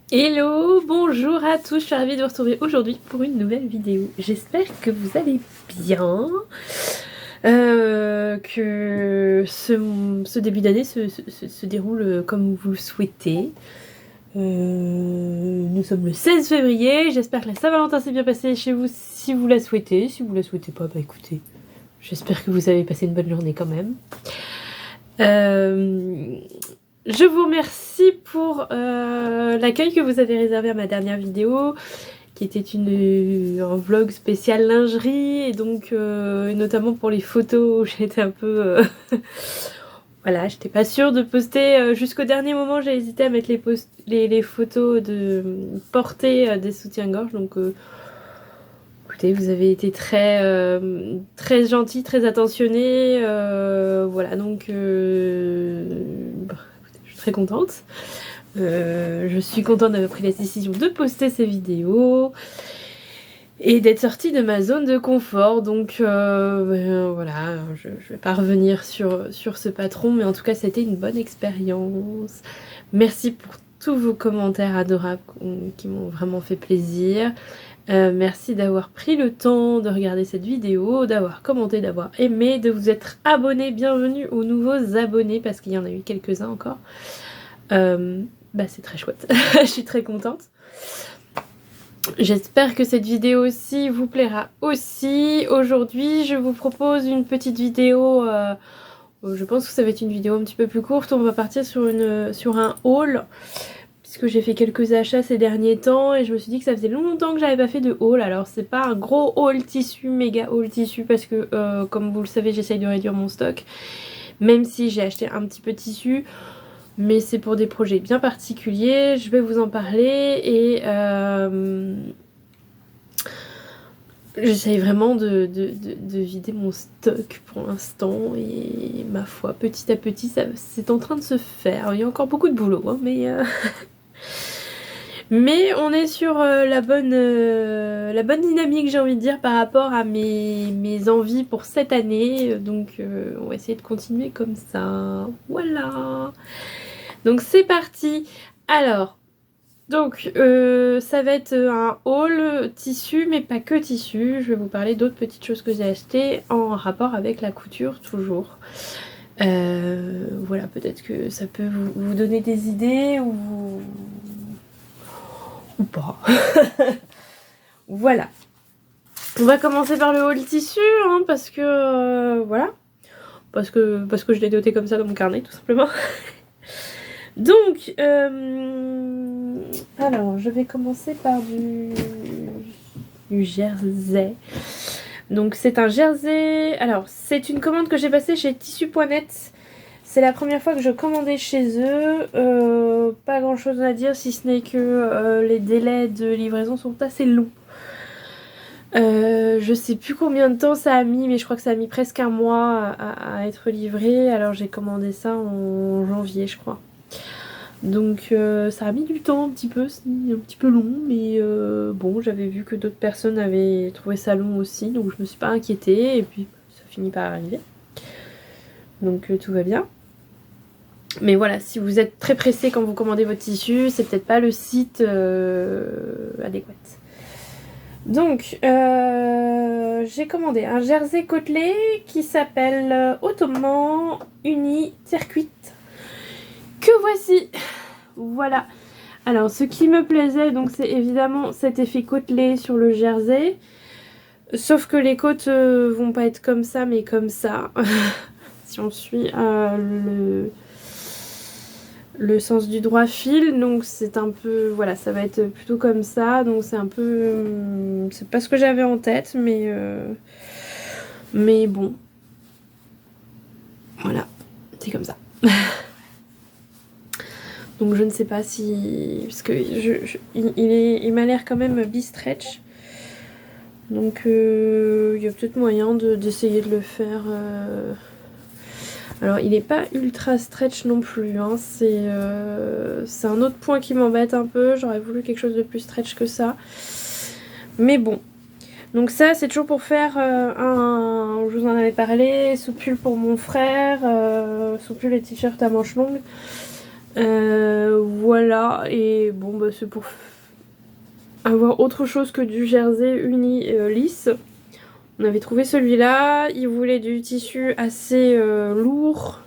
Hello, bonjour à tous, je suis ravie de vous retrouver aujourd'hui pour une nouvelle vidéo. J'espère que vous allez bien, que ce début d'année se déroule comme vous le souhaitez. Nous sommes le 16 février, j'espère que la Saint-Valentin s'est bien passée chez vous si vous la souhaitez. Si vous la souhaitez pas, bah écoutez, j'espère que vous avez passé une bonne journée quand même. Je vous remercie pour l'accueil que vous avez réservé à ma dernière vidéo, qui était un vlog spécial lingerie, et donc notamment pour les photos, j'étais un peu... voilà, j'étais pas sûre de poster jusqu'au dernier moment, j'ai hésité à mettre les photos de portée des soutiens-gorge, donc écoutez, vous avez été très gentils, très attentionnés, voilà, donc je suis très contente. Je suis contente d'avoir pris la décision de poster ces vidéos et d'être sortie de ma zone de confort. Donc voilà, je vais pas revenir sur ce patron, mais en tout cas, c'était une bonne expérience. Merci pour tous vos commentaires adorables qui m'ont vraiment fait plaisir. Merci d'avoir pris le temps de regarder cette vidéo, d'avoir commenté, d'avoir aimé, de vous être abonné. Bienvenue aux nouveaux abonnés, parce qu'il y en a eu quelques-uns encore. C'est très chouette, je suis très contente. J'espère que cette vidéo aussi vous plaira aussi. Aujourd'hui, je vous propose une petite vidéo, je pense que ça va être une vidéo un petit peu plus courte. On va partir sur un haul, puisque j'ai fait quelques achats ces derniers temps et je me suis dit que ça faisait longtemps que j'avais pas fait de haul. Alors c'est pas un gros haul tissu, méga haul tissu, parce que comme vous le savez, j'essaye de réduire mon stock, même si j'ai acheté un petit peu de tissu. Mais c'est pour des projets bien particuliers, je vais vous en parler et j'essaye vraiment de vider mon stock pour l'instant et ma foi, petit à petit, c'est en train de se faire. Il y a encore beaucoup de boulot, hein, mais on est sur la bonne dynamique, j'ai envie de dire, par rapport à mes envies pour cette année. Donc on va essayer de continuer comme ça. Voilà. Donc c'est parti. Alors, donc ça va être un haul tissu, mais pas que tissu. Je vais vous parler d'autres petites choses que j'ai achetées en rapport avec la couture toujours. Voilà, peut-être que ça peut vous donner des idées ou pas. Voilà. On va commencer par le haul tissu, hein, parce que voilà. Parce que je l'ai noté comme ça dans mon carnet, tout simplement. Donc, alors, je vais commencer par du jersey. Donc, c'est un jersey. Alors, c'est une commande que j'ai passée chez Tissu.net. C'est la première fois que je commandais chez eux. Pas grand chose à dire, si ce n'est que les délais de livraison sont assez longs. Je sais plus combien de temps ça a mis, mais je crois que ça a mis presque un mois à être livré. Alors, j'ai commandé ça en janvier, je crois. Donc ça a mis du temps un petit peu long, mais bon, j'avais vu que d'autres personnes avaient trouvé ça long aussi, donc je me suis pas inquiétée, et puis ça finit par arriver. Donc tout va bien. Mais voilà, si vous êtes très pressé quand vous commandez votre tissu, c'est peut-être pas le site adéquat. Donc j'ai commandé un jersey côtelé qui s'appelle Ottoman Uni Circuit, que voici. Voilà. Alors, ce qui me plaisait, donc, c'est évidemment cet effet côtelé sur le jersey. Sauf que les côtes vont pas être comme ça, mais comme ça. Si on suit le sens du droit fil. Donc, c'est un peu... Voilà, ça va être plutôt comme ça. Donc, c'est un peu... c'est pas ce que j'avais en tête, mais bon. Voilà, c'est comme ça. Donc je ne sais pas si... Parce que il m'a l'air quand même bi-stretch. Donc il y a peut-être moyen d'essayer de le faire. Alors il n'est pas ultra stretch non plus. Hein. C'est un autre point qui m'embête un peu. J'aurais voulu quelque chose de plus stretch que ça. Mais bon. Donc ça c'est toujours pour faire je vous en avais parlé, soupule pour mon frère, soupule et t-shirt à manches longues. Voilà, et bon bah c'est pour avoir autre chose que du jersey uni lisse. On avait trouvé celui-là, il voulait du tissu assez lourd,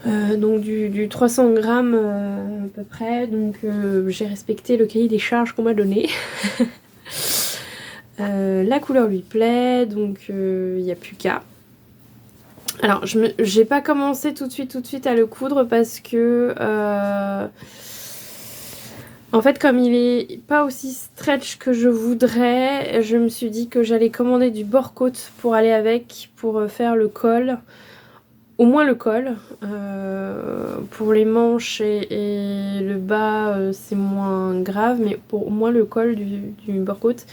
donc du 300 grammes à peu près, donc j'ai respecté le cahier des charges qu'on m'a donné. La couleur lui plaît, donc il n'y a plus qu'à. Alors j'ai pas commencé tout de suite à le coudre parce que en fait comme il est pas aussi stretch que je voudrais, je me suis dit que j'allais commander du bord-côte pour aller avec, pour faire le col. Au moins le col, pour les manches et le bas c'est moins grave, mais pour au moins le col du bord-côte.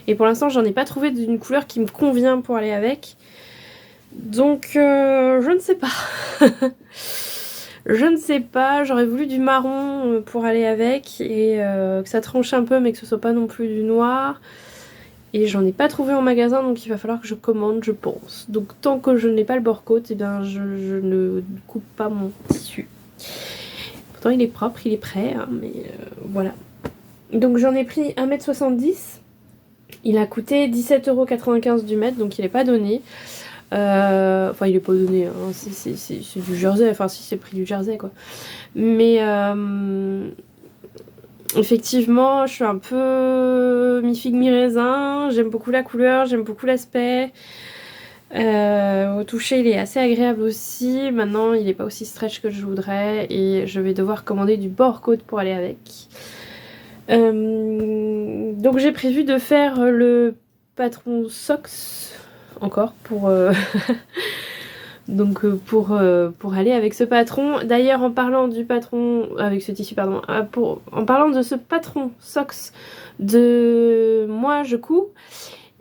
Et pour l'instant j'en ai pas trouvé d'une couleur qui me convient pour aller avec. Donc je ne sais pas. Je ne sais pas, j'aurais voulu du marron pour aller avec et que ça tranche un peu mais que ce soit pas non plus du noir. Et j'en ai pas trouvé en magasin donc il va falloir que je commande je pense. Donc tant que je n'ai pas le bord-côte, eh bien je ne coupe pas mon tissu. Pourtant il est propre, il est prêt, hein, mais voilà. Donc j'en ai pris 1,70 m. Il a coûté 17,95 € du mètre donc il n'est pas donné. Enfin il est pas donné, hein. C'est du jersey, enfin si c'est le prix du jersey quoi. Mais effectivement je suis un peu mi-figue mi-raisin, j'aime beaucoup la couleur, j'aime beaucoup l'aspect. Au toucher il est assez agréable aussi, maintenant il est pas aussi stretch que je voudrais et je vais devoir commander du bord-côte pour aller avec. Donc j'ai prévu de faire le patron socks encore pour donc pour aller avec ce patron. D'ailleurs en parlant du patron avec ce tissu pardon, en parlant de ce patron socks de moi je couds,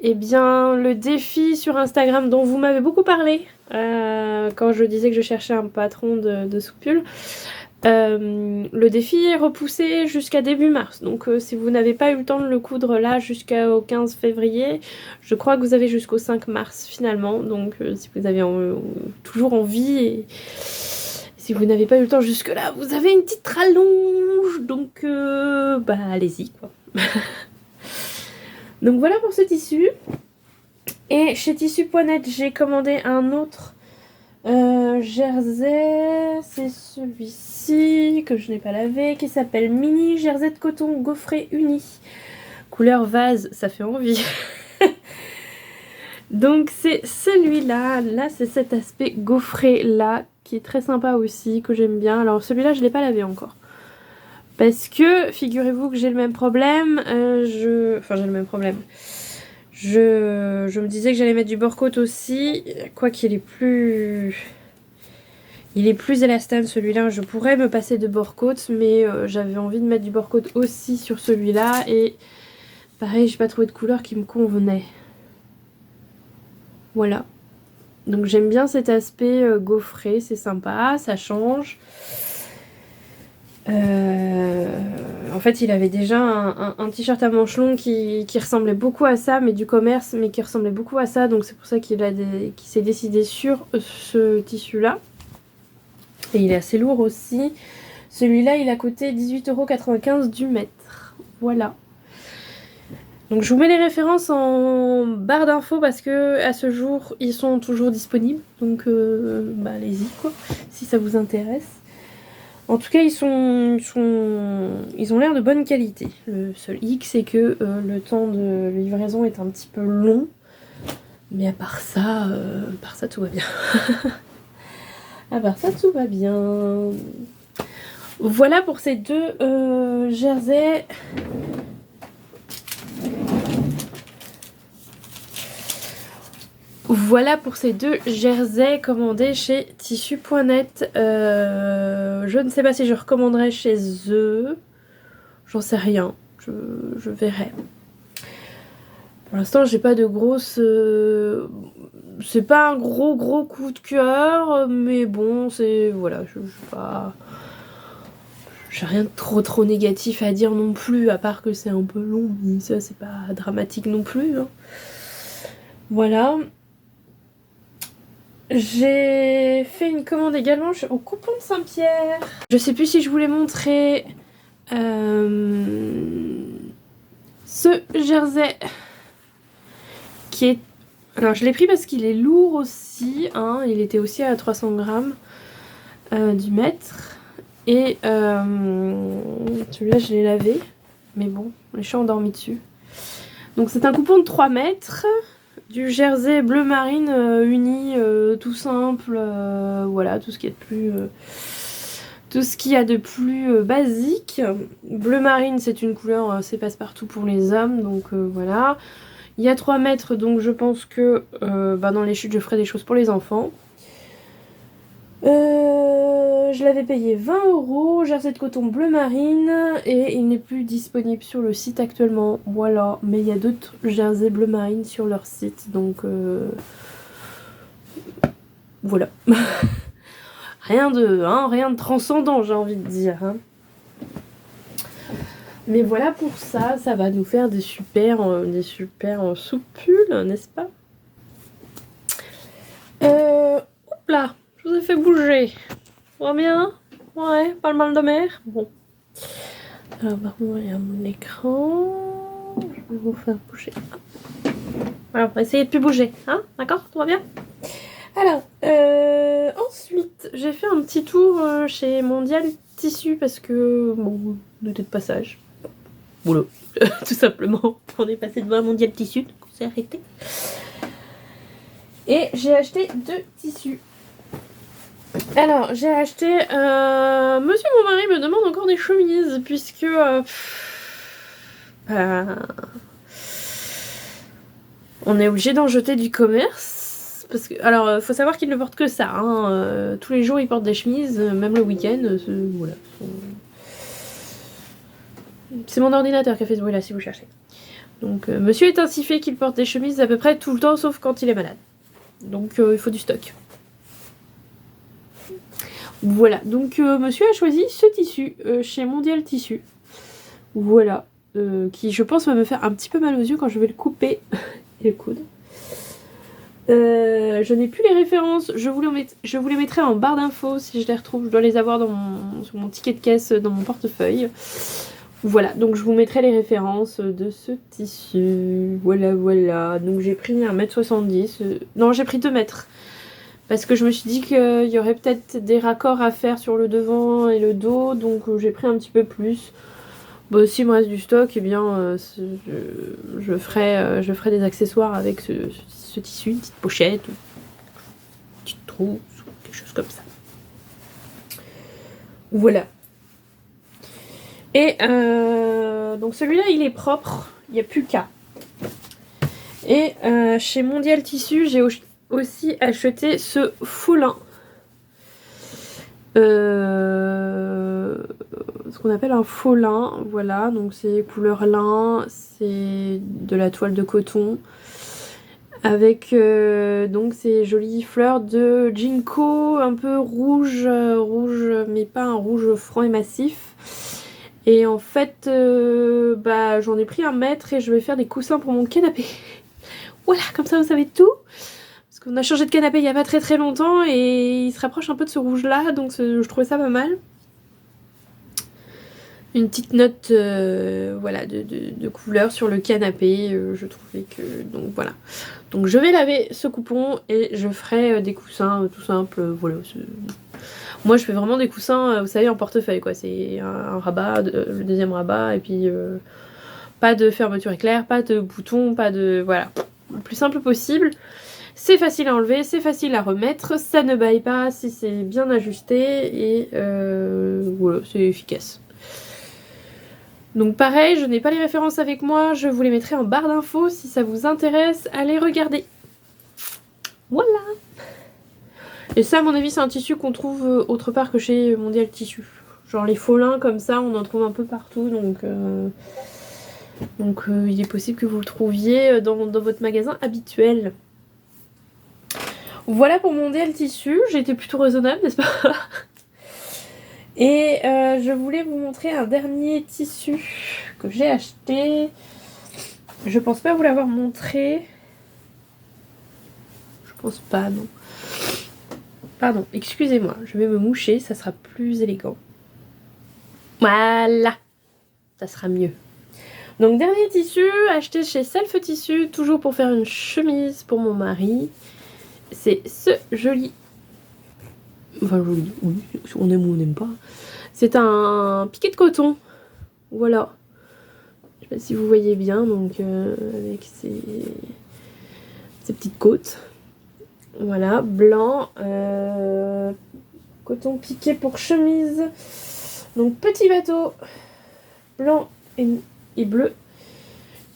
et bien le défi sur Instagram dont vous m'avez beaucoup parlé quand je disais que je cherchais un patron de soupule, le défi est repoussé jusqu'à début mars, donc si vous n'avez pas eu le temps de le coudre là jusqu'au 15 février, je crois que vous avez jusqu'au 5 mars finalement, donc si vous avez toujours envie et si vous n'avez pas eu le temps jusque là, vous avez une petite rallonge, donc bah allez-y quoi. Donc voilà pour ce tissu. Et chez Tissu.net j'ai commandé un autre jersey, c'est celui-ci que je n'ai pas lavé, qui s'appelle Mini Jersey de coton gaufré uni. Couleur vase, ça fait envie. Donc c'est celui-là, là c'est cet aspect gaufré là, qui est très sympa aussi, que j'aime bien. Alors celui-là je ne l'ai pas lavé encore. Parce que, figurez-vous que j'ai le même problème, enfin j'ai le même problème. Je me disais que j'allais mettre du bord-côte aussi, quoi qu'il est plus... Il est plus élastane celui-là, je pourrais me passer de bord-côte, mais j'avais envie de mettre du bord-côte aussi sur celui-là, et pareil, j'ai pas trouvé de couleur qui me convenait. Voilà. Donc j'aime bien cet aspect gaufré, c'est sympa, ça change. En fait il avait déjà un t-shirt à manches longues qui ressemblait beaucoup à ça, mais du commerce, mais qui ressemblait beaucoup à ça, donc c'est pour ça qu'il s'est décidé sur ce tissu là. Et il est assez lourd aussi. Celui-là il a coûté 18,95 € du mètre. Voilà. Donc je vous mets les références en barre d'infos parce que à ce jour ils sont toujours disponibles, donc bah allez-y quoi, si ça vous intéresse. En tout cas, ils ont l'air de bonne qualité. Le seul hic, c'est que le temps de livraison est un petit peu long. Mais à part ça, tout va bien. À part ça, tout va bien. Voilà pour ces deux jerseys. Voilà pour ces deux jerseys commandés chez Tissu.net. Je ne sais pas si je recommanderais chez eux. J'en sais rien. Je verrai. Pour l'instant, j'ai pas de grosse... c'est pas un gros coup de cœur. Mais bon, c'est... Voilà, je pas... J'ai rien de trop négatif à dire non plus. À part que c'est un peu long. Mais ça, c'est pas dramatique non plus. Hein. Voilà. J'ai fait une commande également au Coupon de Saint-Pierre. Je sais plus si je voulais montrer ce jersey qui est... Alors je l'ai pris parce qu'il est lourd aussi, hein, il était aussi à 300 grammes du mètre. Et celui-là je l'ai lavé, mais bon, je suis endormie dessus. Donc c'est un coupon de 3 mètres, du jersey bleu marine uni, tout simple, voilà, tout ce qu'il y a de plus... tout ce qu'il y a de plus basique. Bleu marine, c'est une couleur, c'est passe-partout pour les hommes, donc voilà. Il y a 3 mètres, donc je pense que dans les chutes, je ferai des choses pour les enfants. Je l'avais payé 20 €, jersey de coton bleu marine, et il n'est plus disponible sur le site actuellement. Voilà, mais il y a d'autres jerseys bleu marine sur leur site, donc voilà. Rien de transcendant, j'ai envie de dire. Hein. Mais voilà pour ça, ça va nous faire des super soupules, n'est-ce pas? Hop là, je vous ai fait bouger. Ça va bien? Ouais, pas le mal de mer? Bon. Alors, par contre, il y a mon écran. Je vais vous faire bouger. Voilà, on va essayer de plus bouger. Hein? D'accord? Tout va bien? Alors, ensuite, j'ai fait un petit tour chez Mondial Tissu parce que, bon, on était de passage. Voilà, tout simplement. On est passé devant Mondial Tissu, donc on s'est arrêté. Et j'ai acheté 2 tissus. Alors, j'ai acheté... Monsieur mon mari me demande encore des chemises, puisque... on est obligé d'en jeter du commerce. Parce que, alors, faut savoir qu'il ne porte que ça. Hein. Tous les jours, il porte des chemises, même le week-end. Voilà. C'est mon ordinateur qui a fait ce bruit-là, si vous cherchez. Donc, monsieur est ainsi fait qu'il porte des chemises à peu près tout le temps, sauf quand il est malade. Donc, il faut du stock. Voilà, donc monsieur a choisi ce tissu chez Mondial Tissu. Voilà, qui je pense va me faire un petit peu mal aux yeux quand je vais le couper et le coudre. Je n'ai plus les références, je vous les mettrai en barre d'infos si je les retrouve. Je dois les avoir sur mon ticket de caisse dans mon portefeuille. Voilà, donc je vous mettrai les références de ce tissu. Voilà, voilà. Donc j'ai pris 1,70 m. Non, j'ai pris 2 mètres. Parce que je me suis dit qu'il y aurait peut-être des raccords à faire sur le devant et le dos. Donc j'ai pris un petit peu plus. Bon, s'il me reste du stock, eh bien je ferai des accessoires avec ce tissu. Une petite pochette, une petite trousse, ou quelque chose comme ça. Voilà. Et donc celui-là, il est propre. Il n'y a plus qu'à. Et chez Mondial Tissu, j'ai aussi acheté ce faux lin. Ce qu'on appelle un faux lin. Voilà, donc c'est couleur lin. C'est de la toile de coton. Avec donc ces jolies fleurs de ginkgo un peu rouge, mais pas un rouge franc et massif. Et en fait, j'en ai pris 1 mètre et je vais faire des coussins pour mon canapé. Voilà, comme ça vous savez tout. Parce qu'on a changé de canapé il n'y a pas très très longtemps et il se rapproche un peu de ce rouge là, donc je trouvais ça pas mal. Une petite note voilà, de couleur sur le canapé, je trouvais que... Donc voilà. Donc je vais laver ce coupon et je ferai des coussins tout simples, voilà. Moi je fais vraiment des coussins, vous savez, en portefeuille quoi. C'est un rabat, le deuxième rabat, et puis pas de fermeture éclair, pas de bouton, pas de... Voilà, le plus simple possible. C'est facile à enlever, c'est facile à remettre, ça ne baille pas si c'est bien ajusté, et voilà, c'est efficace. Donc pareil, je n'ai pas les références avec moi, je vous les mettrai en barre d'infos si ça vous intéresse, allez regarder. Voilà. Et ça, à mon avis, c'est un tissu qu'on trouve autre part que chez Mondial Tissu. Genre les faux lins comme ça, on en trouve un peu partout, donc il est possible que vous le trouviez dans votre magasin habituel. Voilà pour Mondial Tissu, j'ai été plutôt raisonnable, n'est-ce pas? Et je voulais vous montrer un dernier tissu que j'ai acheté. Je pense pas vous l'avoir montré. Je pense pas, non. Pardon, excusez-moi, je vais me moucher, ça sera plus élégant. Voilà, ça sera mieux. Donc dernier tissu, acheté chez Self Tissu, toujours pour faire une chemise pour mon mari. C'est ce joli... Enfin joli, oui, on aime ou on n'aime pas. C'est un piqué de coton, voilà. Je sais pas si vous voyez bien, donc avec ces petites côtes. Voilà, blanc, coton piqué pour chemise. Donc petit bateau, blanc et bleu,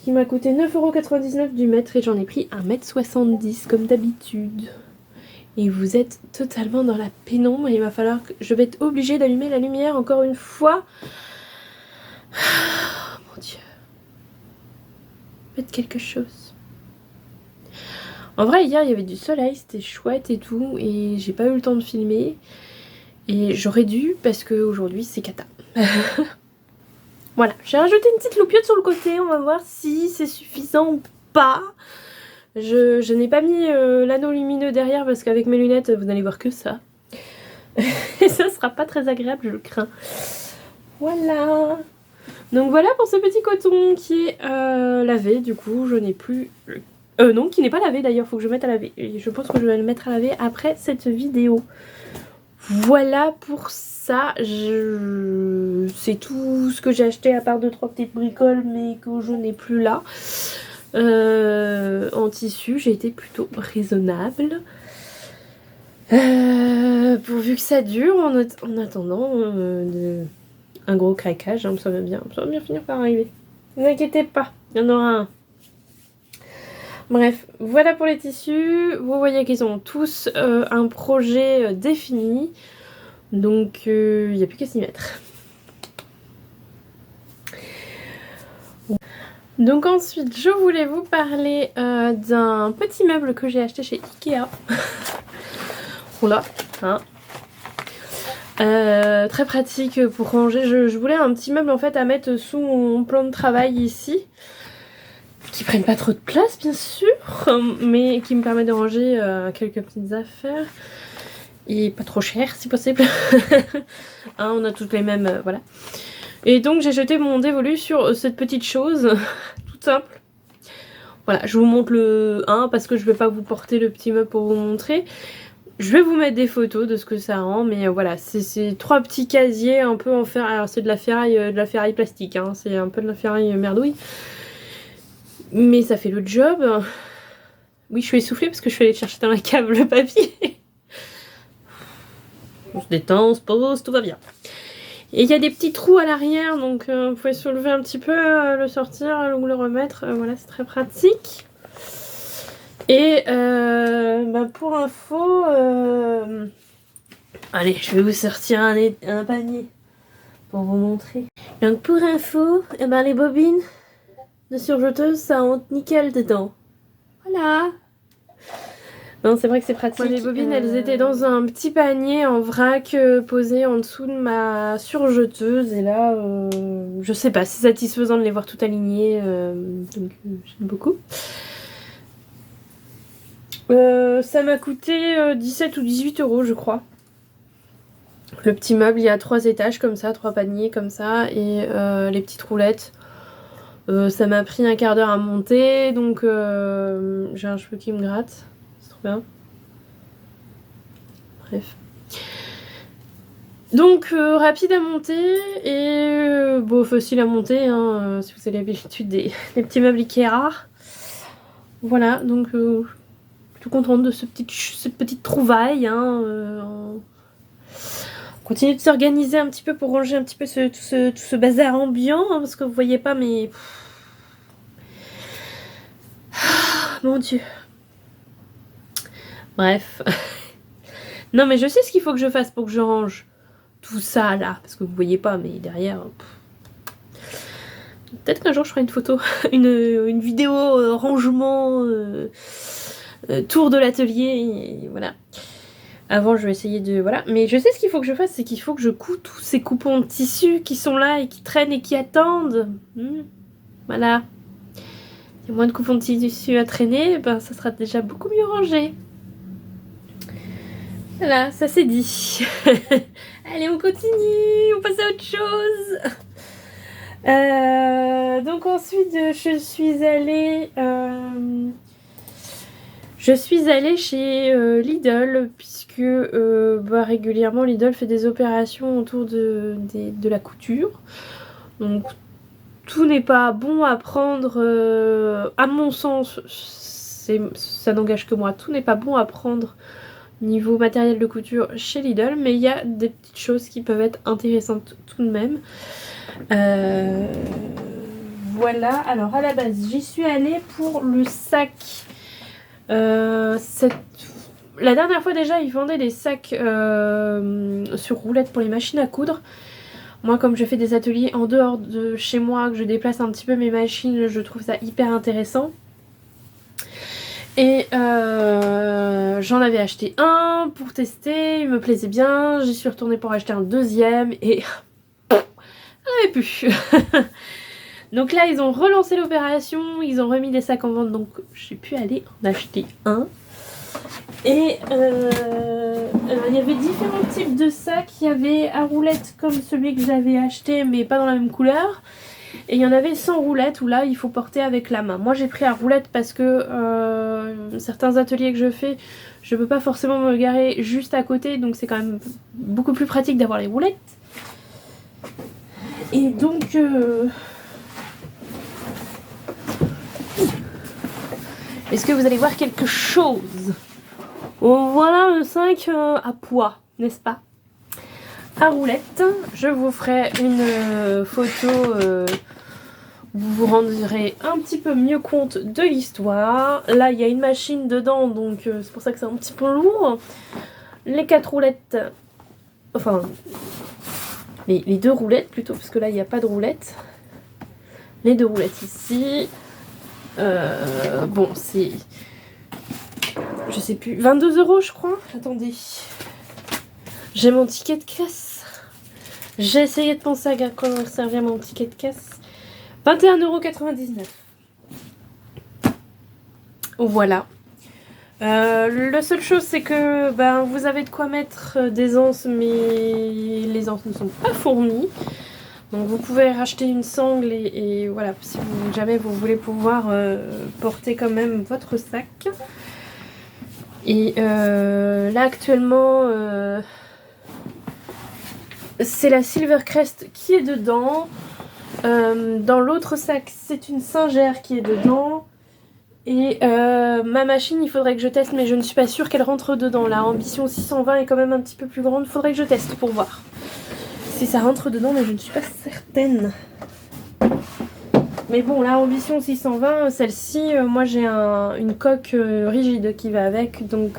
qui m'a coûté 9,99€ du mètre et j'en ai pris 1,70 m comme d'habitude. Et vous êtes totalement dans la pénombre, il va falloir que... Je vais être obligée d'allumer la lumière encore une fois. Oh, mon Dieu. Faites quelque chose. En vrai, hier, il y avait du soleil, c'était chouette et tout, et j'ai pas eu le temps de filmer. Et j'aurais dû, parce qu'aujourd'hui, c'est cata. Voilà, j'ai rajouté une petite loupiote sur le côté, on va voir si c'est suffisant ou pas. Je n'ai pas mis l'anneau lumineux derrière, parce qu'avec mes lunettes, vous n'allez voir que ça. Et ça sera pas très agréable, je le crains. Voilà. Donc voilà pour ce petit coton qui est lavé, du coup, je n'ai plus... non, qui n'est pas lavé d'ailleurs, faut que je mette à laver. Et je pense que je vais le mettre à laver après cette vidéo. Voilà pour ça, c'est tout ce que j'ai acheté à part 2-3 petites bricoles mais que je n'ai plus là. En tissu, j'ai été plutôt raisonnable. Pourvu que ça dure en attendant un gros craquage, hein, ça va bien finir par arriver. Ne vous inquiétez pas, il y en aura un. Bref, voilà pour les tissus. Vous voyez qu'ils ont tous un projet défini. Donc, il n'y a plus qu'à s'y mettre. Donc ensuite, je voulais vous parler d'un petit meuble que j'ai acheté chez Ikea. Voilà, hein. Très pratique pour ranger. Je voulais un petit meuble en fait à mettre sous mon plan de travail ici. Qui prennent pas trop de place bien sûr, mais qui me permet de ranger quelques petites affaires. Et pas trop cher si possible. Hein, on a toutes les mêmes, voilà. Et donc j'ai jeté mon dévolu sur cette petite chose, toute simple. Voilà, je vous montre le 1 parce que je vais pas vous porter le petit meuble pour vous montrer. Je vais vous mettre des photos de ce que ça rend, mais voilà, c'est 3 petits casiers un peu en fer. Alors c'est de la ferraille plastique, hein, c'est un peu de la ferraille merdouille. Mais ça fait le job. Oui, je suis essoufflée parce que je suis allée chercher dans la cave le papier. On se détend, on se pose, tout va bien. Et il y a des petits trous à l'arrière, donc vous pouvez soulever un petit peu, le sortir ou le remettre. Voilà, c'est très pratique. Et pour info, allez, je vais vous sortir un panier pour vous montrer. Donc pour info, les bobines de surjeteuse, ça entre nickel dedans. Voilà. Non, c'est vrai que c'est pratique. Moi, les bobines, elles étaient dans un petit panier en vrac posé en dessous de ma surjeteuse. Et là, je sais pas, c'est satisfaisant de les voir tout alignées. Donc, j'aime beaucoup. Ça m'a coûté 17 ou 18 €, je crois. Le petit meuble, il y a 3 étages comme ça, 3 paniers comme ça. Et les petites roulettes. Ça m'a pris un quart d'heure à monter. Donc, j'ai un cheveu qui me gratte. Bien. Bref. Donc rapide à monter et bon, facile à monter hein, si vous avez l'habitude des petits meubles Ikea. Voilà, donc plutôt contente de cette petite trouvaille. Hein, on continue de s'organiser un petit peu pour ranger un petit peu tout ce bazar ambiant hein, parce que vous voyez pas mais... Mon Dieu. Bref. Non mais je sais ce qu'il faut que je fasse pour que je range tout ça là. Parce que vous voyez pas mais derrière... Peut-être qu'un jour je ferai une photo. une vidéo rangement tour de l'atelier. Et voilà. Avant je vais essayer de... Voilà. Mais je sais ce qu'il faut que je fasse. C'est qu'il faut que je couds tous ces coupons de tissu qui sont là et qui traînent et qui attendent. Voilà. Il y a moins de coupons de tissu à traîner. Ben ça sera déjà beaucoup mieux rangé. Voilà, ça c'est dit. Allez, on continue, on passe à autre chose. Donc ensuite, je suis allée chez Lidl, puisque régulièrement Lidl fait des opérations autour de la couture. Donc tout n'est pas bon à prendre, à mon sens, ça n'engage que moi, tout n'est pas bon à prendre niveau matériel de couture chez Lidl, mais il y a des petites choses qui peuvent être intéressantes tout de même. Voilà, alors à la base j'y suis allée pour le sac. La dernière fois déjà ils vendaient des sacs sur roulette pour les machines à coudre. Moi comme je fais des ateliers en dehors de chez moi, que je déplace un petit peu mes machines, je trouve ça hyper intéressant. Et j'en avais acheté un pour tester, il me plaisait bien, j'y suis retournée pour acheter un deuxième et j'en avais plus. Donc là ils ont relancé l'opération, ils ont remis des sacs en vente, donc j'ai pu aller en acheter un. Et il y avait différents types de sacs, il y avait à roulettes comme celui que j'avais acheté mais pas dans la même couleur. Et il y en avait sans roulette où là il faut porter avec la main. Moi j'ai pris à roulette parce que certains ateliers que je fais, je peux pas forcément me garer juste à côté, donc c'est quand même beaucoup plus pratique d'avoir les roulettes. Et donc est-ce que vous allez voir quelque chose? Voilà le 5 à poids, n'est-ce pas? À roulette, je vous ferai une photo où vous vous rendrez un petit peu mieux compte de l'histoire. Là il y a une machine dedans, donc c'est pour ça que c'est un petit peu lourd. Les 4 roulettes, enfin les 2 roulettes plutôt, parce que là il n'y a pas de roulettes. Les 2 roulettes ici. Bon c'est, je sais plus, 22 € je crois. Attendez, j'ai mon ticket de caisse. J'ai essayé de penser à comment servir mon ticket de caisse. 21,99 €. Voilà. La seule chose c'est que vous avez de quoi mettre des anses, mais les anses ne sont pas fournies. Donc vous pouvez racheter une sangle et voilà, si jamais vous voulez pouvoir porter quand même votre sac. Et là actuellement c'est la Silvercrest qui est dedans. Dans l'autre sac c'est une Singer qui est dedans. Et ma machine il faudrait que je teste, mais je ne suis pas sûre qu'elle rentre dedans. La Ambition 620 est quand même un petit peu plus grande, faudrait que je teste pour voir si ça rentre dedans, mais je ne suis pas certaine. Mais bon, la Ambition 620, celle-ci, moi j'ai une coque rigide qui va avec, donc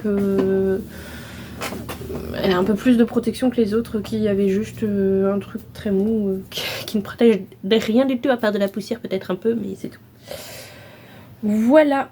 elle a un peu plus de protection que les autres qui avaient juste un truc très mou qui ne protège de rien du tout à part de la poussière peut-être un peu, mais c'est tout. Voilà.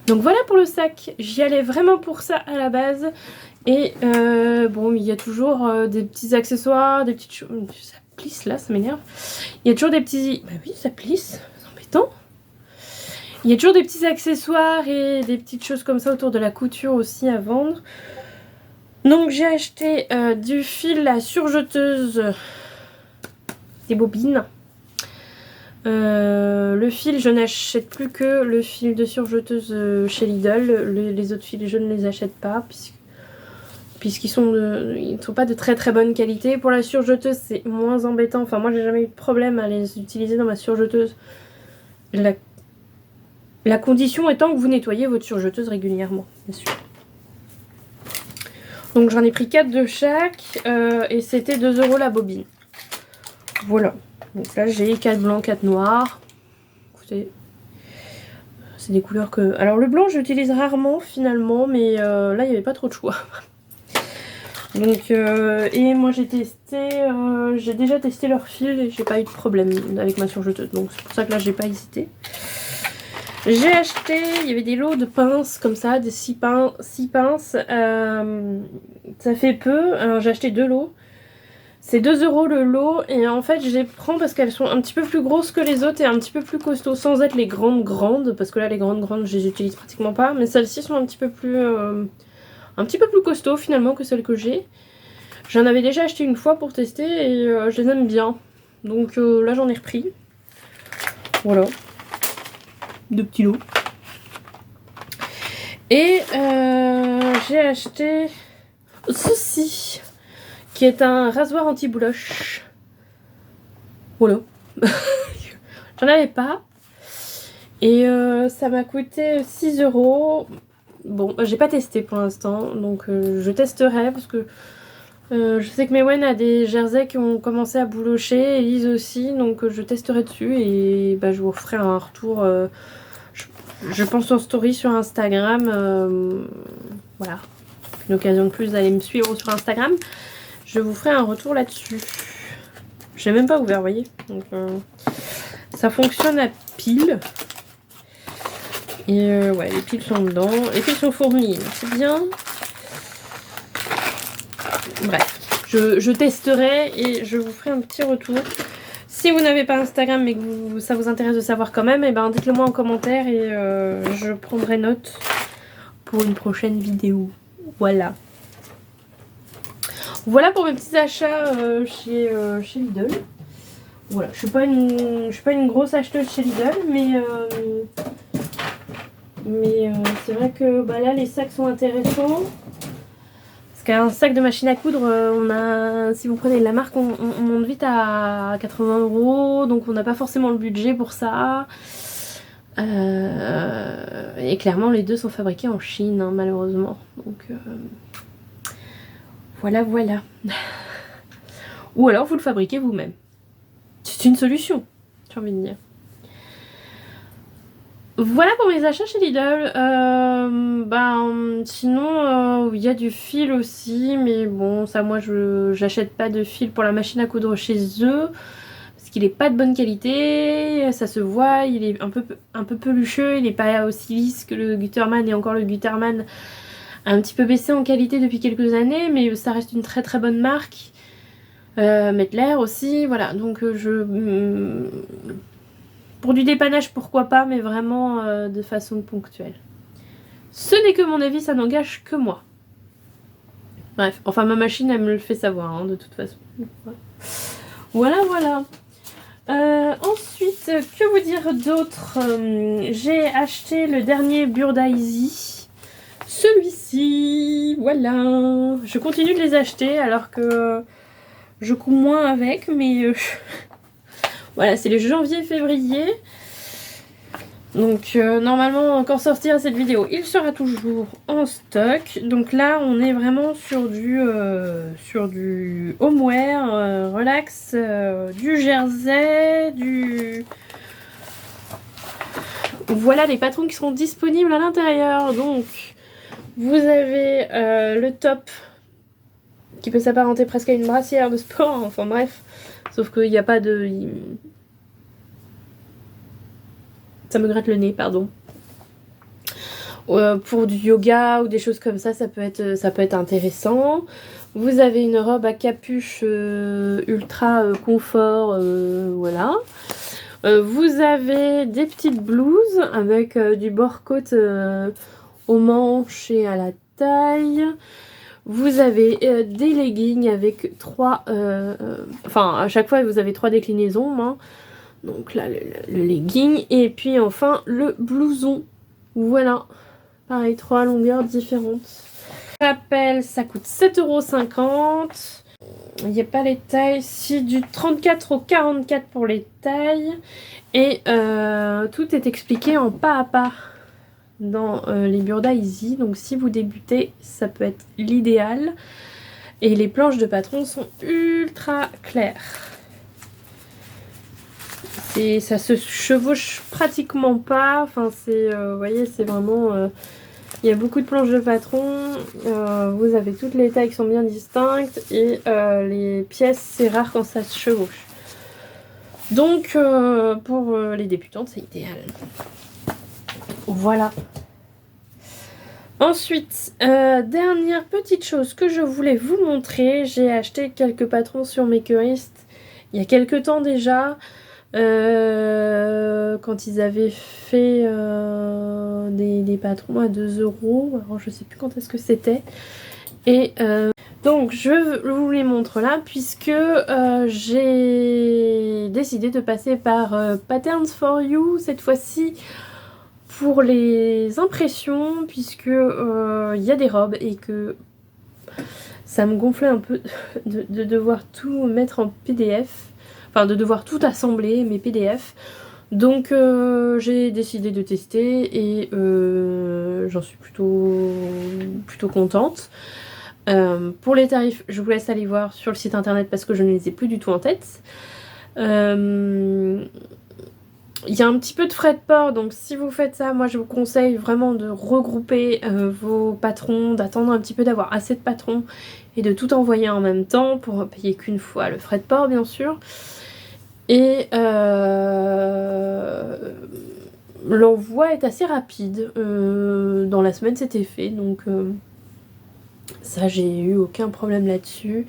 Donc voilà pour le sac, j'y allais vraiment pour ça à la base. Et bon, il y a toujours des petits accessoires, des petites choses. Ça plisse là, ça m'énerve. Il y a toujours des petits... Bah oui, ça plisse, c'est embêtant. Il y a toujours des petits accessoires et des petites choses comme ça autour de la couture aussi à vendre. Donc j'ai acheté du fil à surjeteuse, des bobines. Le fil, je n'achète plus que le fil de surjeteuse chez Lidl. Les autres fils, je ne les achète pas puisque puisqu'ils ils ne sont pas de très très bonne qualité. Pour la surjeteuse, c'est moins embêtant. Enfin, moi, j'ai jamais eu de problème à les utiliser dans ma surjeteuse. La condition étant que vous nettoyez votre surjeteuse régulièrement, bien sûr. Donc j'en ai pris 4 de chaque et c'était 2 € la bobine. Voilà. Donc là j'ai 4 blancs, 4 noirs. Écoutez, c'est des couleurs que... Alors le blanc j'utilise rarement finalement, mais là il n'y avait pas trop de choix. Donc et moi j'ai déjà testé leur fil et j'ai pas eu de problème avec ma surjeteuse. Donc c'est pour ça que là j'ai pas hésité. J'ai acheté, il y avait des lots de pinces comme ça, des 6 pinces, ça fait peu, alors j'ai acheté 2 lots, c'est 2 € le lot et en fait je les prends parce qu'elles sont un petit peu plus grosses que les autres et un petit peu plus costauds sans être les grandes, parce que là les grandes je les utilise pratiquement pas, mais celles-ci sont un petit peu plus costauds finalement que celles que j'ai. J'en avais déjà acheté une fois pour tester et je les aime bien, donc là j'en ai repris, voilà. 2 petits lots. Et j'ai acheté ceci, qui est un rasoir anti-bouloche. Voilà. J'en avais pas. Et ça m'a coûté 6 €. Bon, j'ai pas testé pour l'instant, donc je testerai parce que je sais que Mewen a des jerseys qui ont commencé à boulocher, Elise aussi, donc je testerai dessus et bah, je vous ferai un retour. Je pense en story sur Instagram. Voilà. Une occasion de plus d'aller me suivre sur Instagram. Je vous ferai un retour là-dessus. Je l'ai même pas ouvert, vous voyez. Donc, ça fonctionne à pile. Et ouais, les piles sont dedans. Les piles sont fournies, c'est bien. Bref, je testerai et je vous ferai un petit retour. Si vous n'avez pas Instagram mais que ça vous intéresse de savoir quand même, et ben dites-le moi en commentaire et je prendrai note pour une prochaine vidéo. Voilà. Voilà pour mes petits achats chez Lidl. Voilà, je suis pas une grosse acheteuse chez Lidl, mais c'est vrai que bah, là les sacs sont intéressants. Parce qu'un sac de machine à coudre, si vous prenez la marque, on monte vite à 80 €, donc on n'a pas forcément le budget pour ça. Et clairement, les deux sont fabriqués en Chine, hein, malheureusement. Donc voilà. Ou alors vous le fabriquez vous-même. C'est une solution, j'ai envie de dire. Voilà pour mes achats chez Lidl. Sinon, il y a du fil aussi, mais bon, ça moi j'achète pas de fil pour la machine à coudre chez eux parce qu'il est pas de bonne qualité, ça se voit, il est un peu pelucheux, il est pas aussi lisse que le Gutermann et encore le Gutermann a un petit peu baissé en qualité depuis quelques années, mais ça reste une très très bonne marque. Mettler aussi, voilà, donc pour du dépannage, pourquoi pas, mais vraiment de façon ponctuelle. Ce n'est que mon avis, ça n'engage que moi. Bref, enfin ma machine, elle me le fait savoir, hein, de toute façon. Voilà. Ensuite, que vous dire d'autre? J'ai acheté le dernier Burda Easy. Celui-ci, voilà. Je continue de les acheter alors que je couds moins avec, mais... Voilà, c'est les janvier-février. Donc normalement quand sortira cette vidéo, il sera toujours en stock. Donc là on est vraiment sur du homeware, relax, du jersey, Voilà les patrons qui seront disponibles à l'intérieur. Donc vous avez le top qui peut s'apparenter presque à une brassière de sport, enfin bref. Sauf qu'il n'y a pas de... Ça me gratte le nez, pardon. Pour du yoga ou des choses comme ça, ça peut être intéressant. Vous avez une robe à capuche ultra confort, voilà. Vous avez des petites blouses avec du bord-côte aux manches et à la taille. Vous avez des leggings avec 3... enfin, à chaque fois, vous avez 3 déclinaisons. Hein. Donc là, le legging. Et puis enfin, le blouson. Voilà. Pareil, 3 longueurs différentes. Rappel, ça coûte 7,50 €. Il n'y a pas les tailles, si du 34 au 44 pour les tailles. Et tout est expliqué en pas à pas dans les Burda Easy. Donc si vous débutez, ça peut être l'idéal. Et les planches de patron sont ultra claires. Ça se chevauche pratiquement pas. Enfin, vous voyez, c'est vraiment... il y a beaucoup de planches de patron. Vous avez toutes les tailles qui sont bien distinctes. Et les pièces, c'est rare quand ça se chevauche. Donc, pour les débutantes, c'est idéal. Voilà. Ensuite, dernière petite chose que je voulais vous montrer. J'ai acheté quelques patrons sur Makerist il y a quelques temps déjà. Quand ils avaient fait des patrons à 2 €. Alors je sais plus quand est-ce que c'était. Et donc je vous les montre là puisque j'ai décidé de passer par Patterns for You cette fois-ci pour les impressions, puisque il y a des robes et que ça me gonflait un peu de devoir tout mettre en PDF. Enfin, de devoir tout assembler, mes PDF. Donc, j'ai décidé de tester et j'en suis plutôt contente. Pour les tarifs, je vous laisse aller voir sur le site internet parce que je ne les ai plus du tout en tête. Il y a un petit peu de frais de port, donc si vous faites ça, moi je vous conseille vraiment de regrouper vos patrons, d'attendre un petit peu d'avoir assez de patrons et de tout envoyer en même temps pour payer qu'une fois le frais de port bien sûr. Et l'envoi est assez rapide, dans la semaine c'était fait, donc ça j'ai eu aucun problème là-dessus.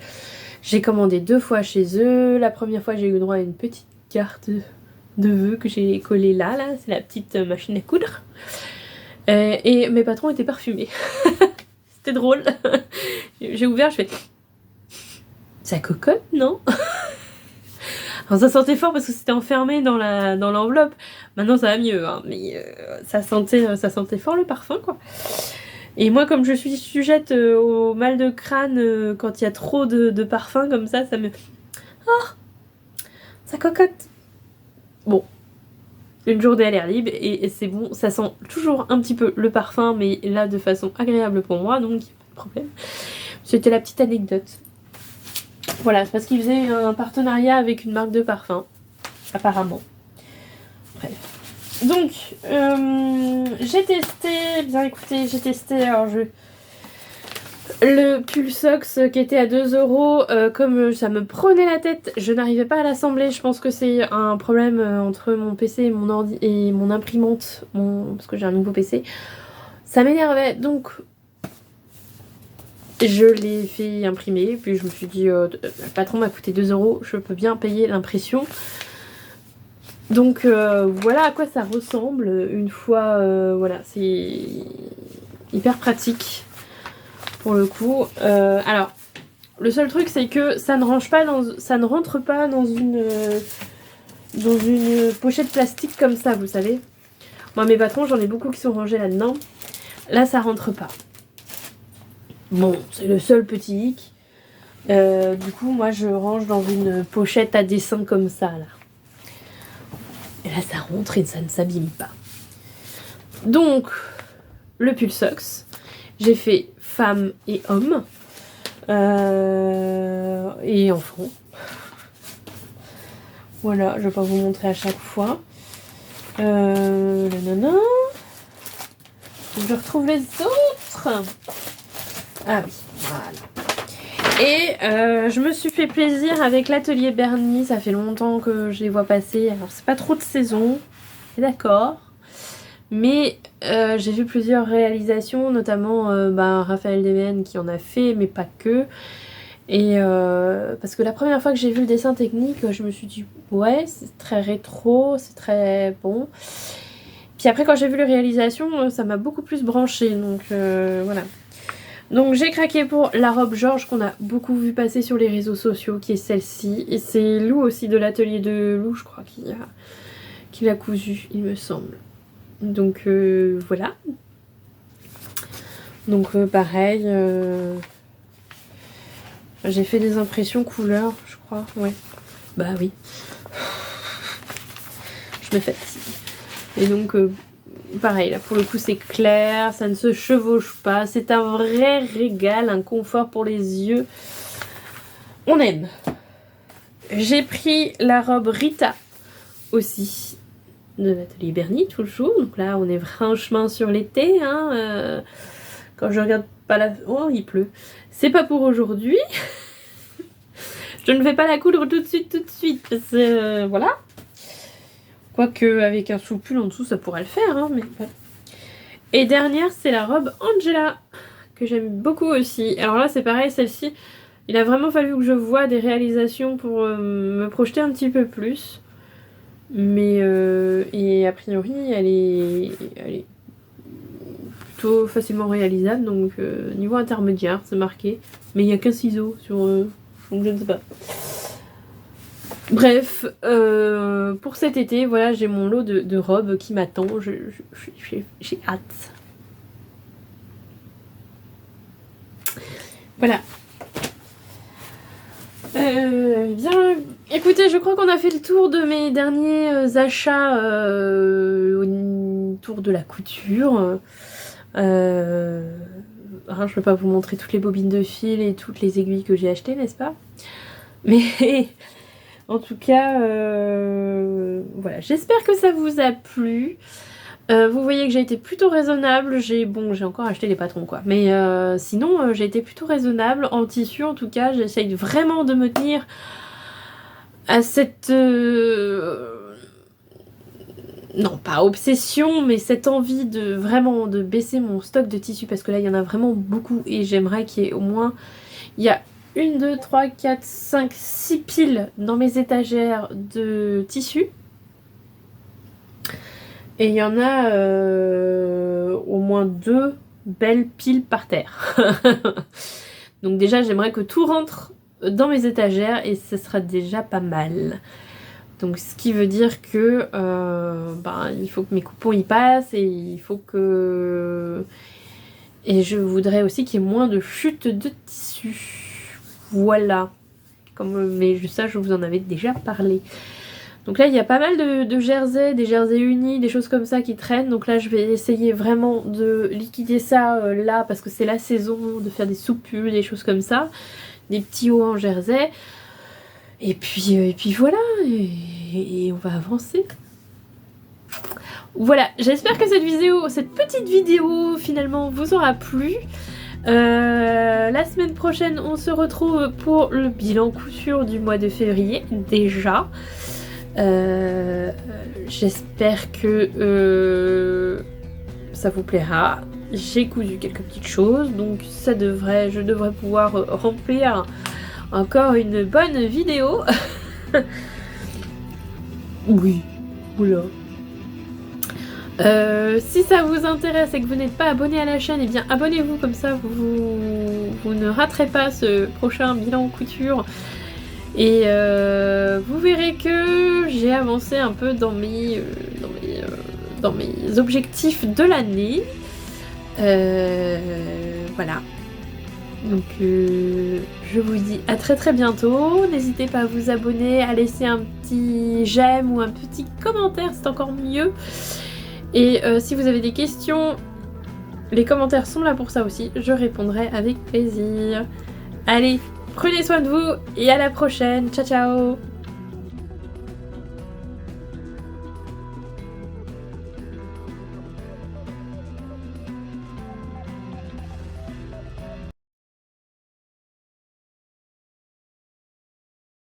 J'ai commandé 2 fois chez eux, la première fois j'ai eu droit à une petite carte de vœux que j'ai collée là, c'est la petite machine à coudre. Et mes patrons étaient parfumés. C'était drôle. J'ai ouvert, je fais... Ça cocotte, non? Alors ça sentait fort parce que c'était enfermé dans l'enveloppe. Maintenant ça va mieux, hein, mais ça sentait fort le parfum, quoi. Et moi, comme je suis sujette au mal de crâne quand il y a trop de parfum comme ça me... Oh, ça cocotte. Bon, une journée à l'air libre et c'est bon, ça sent toujours un petit peu le parfum, mais là de façon agréable pour moi, donc il n'y a pas de problème. C'était la petite anecdote. Voilà, c'est parce qu'ils faisaient un partenariat avec une marque de parfum, apparemment. Bref. Donc, j'ai testé, bien écoutez, alors le Pulsox qui était à 2 €, comme ça me prenait la tête, je n'arrivais pas à l'assembler. Je pense que c'est un problème entre mon PC et mon ordi et mon imprimante, parce que j'ai un nouveau PC. Ça m'énervait, donc je l'ai fait imprimer. Puis je me suis dit, le patron m'a coûté 2 €, je peux bien payer l'impression. Donc voilà à quoi ça ressemble une fois, voilà, c'est hyper pratique. Pour le coup, alors le seul truc c'est que ça ne rentre pas dans une pochette plastique comme ça, vous savez. Moi mes patrons, j'en ai beaucoup qui sont rangés là-dedans. Là ça rentre pas. Bon, c'est le seul petit hic. Du coup moi je range dans une pochette à dessin comme ça là. Et là ça rentre et ça ne s'abîme pas. Donc le Pulsox, j'ai fait femmes et hommes et enfants. Voilà, je vais pas vous montrer à chaque fois. Nanana. Je retrouve les autres. Ah oui, voilà. Et je me suis fait plaisir avec l'atelier Bernie. Ça fait longtemps que je les vois passer. Alors c'est pas trop de saison, d'accord. Mais j'ai vu plusieurs réalisations, notamment Raphaël Demen qui en a fait, mais pas que. Et parce que la première fois que j'ai vu le dessin technique, je me suis dit ouais, c'est très rétro, c'est très bon. Puis après quand j'ai vu les réalisations, ça m'a beaucoup plus branché, donc voilà. Donc j'ai craqué pour la robe Georges qu'on a beaucoup vu passer sur les réseaux sociaux, qui est celle-ci. Et c'est Lou aussi de l'atelier de Lou, je crois, qui l'a cousu, il me semble. Donc voilà. Donc pareil, j'ai fait des impressions couleurs, je crois, ouais. Bah oui. Je me fatigue. Et donc pareil, là pour le coup c'est clair, ça ne se chevauche pas, c'est un vrai régal, un confort pour les yeux. On aime. J'ai pris la robe Rita aussi de l'atelier Bernie toujours. Donc là on est franchement sur l'été. Hein, quand je regarde pas la... Oh il pleut. C'est pas pour aujourd'hui. Je ne vais pas la coudre tout de suite. Parce que voilà. Quoique avec un sous-pull en dessous ça pourrait le faire. Hein, mais voilà. Et dernière c'est la robe Angela. Que j'aime beaucoup aussi. Alors là c'est pareil, celle-ci. Il a vraiment fallu que je voie des réalisations pour me projeter un petit peu plus. Mais et a priori elle est plutôt facilement réalisable. Donc niveau intermédiaire c'est marqué. Mais il n'y a qu'un ciseau sur... donc je ne sais pas. Bref, pour cet été, voilà, j'ai mon lot de robes qui m'attend. J'ai hâte. Voilà. Bien, écoutez, je crois qu'on a fait le tour de mes derniers achats autour de la couture. Je ne peux pas vous montrer toutes les bobines de fil et toutes les aiguilles que j'ai achetées, n'est-ce pas? Mais en tout cas, voilà, j'espère que ça vous a plu. Vous voyez que j'ai été plutôt raisonnable. J'ai encore acheté les patrons quoi. Mais sinon, j'ai été plutôt raisonnable. En tissu, en tout cas, j'essaye vraiment de me tenir à cette... non, pas obsession, mais cette envie de vraiment de baisser mon stock de tissu. Parce que là, il y en a vraiment beaucoup. Et j'aimerais qu'il y ait au moins... Il y a 1, 2, 3, 4, 5, 6 piles dans mes étagères de tissu. Et il y en a au moins 2 belles piles par terre. Donc déjà j'aimerais que tout rentre dans mes étagères et ce sera déjà pas mal. Donc ce qui veut dire que il faut que mes coupons y passent et il faut que... Et je voudrais aussi qu'il y ait moins de chute de tissu. Voilà. Mais ça je vous en avais déjà parlé. Donc là il y a pas mal de jerseys, des jerseys unis, des choses comme ça qui traînent. Donc là je vais essayer vraiment de liquider ça là parce que c'est la saison, de faire des soupulles, des choses comme ça. Des petits hauts en jersey. Et puis voilà, et on va avancer. Voilà, j'espère que cette petite vidéo finalement vous aura plu. La semaine prochaine on se retrouve pour le bilan couture du mois de février déjà. J'espère que ça vous plaira. J'ai cousu quelques petites choses, donc je devrais pouvoir remplir encore une bonne vidéo. Oui, oula. Si ça vous intéresse et que vous n'êtes pas abonné à la chaîne, eh bien abonnez-vous, comme ça vous ne raterez pas ce prochain bilan couture. Et vous verrez que j'ai avancé un peu dans mes objectifs de l'année. Voilà. Donc je vous dis à très bientôt. N'hésitez pas à vous abonner, à laisser un petit j'aime ou un petit commentaire, c'est encore mieux. Et si vous avez des questions, les commentaires sont là pour ça aussi. Je répondrai avec plaisir. Allez, prenez soin de vous et à la prochaine. Ciao ciao.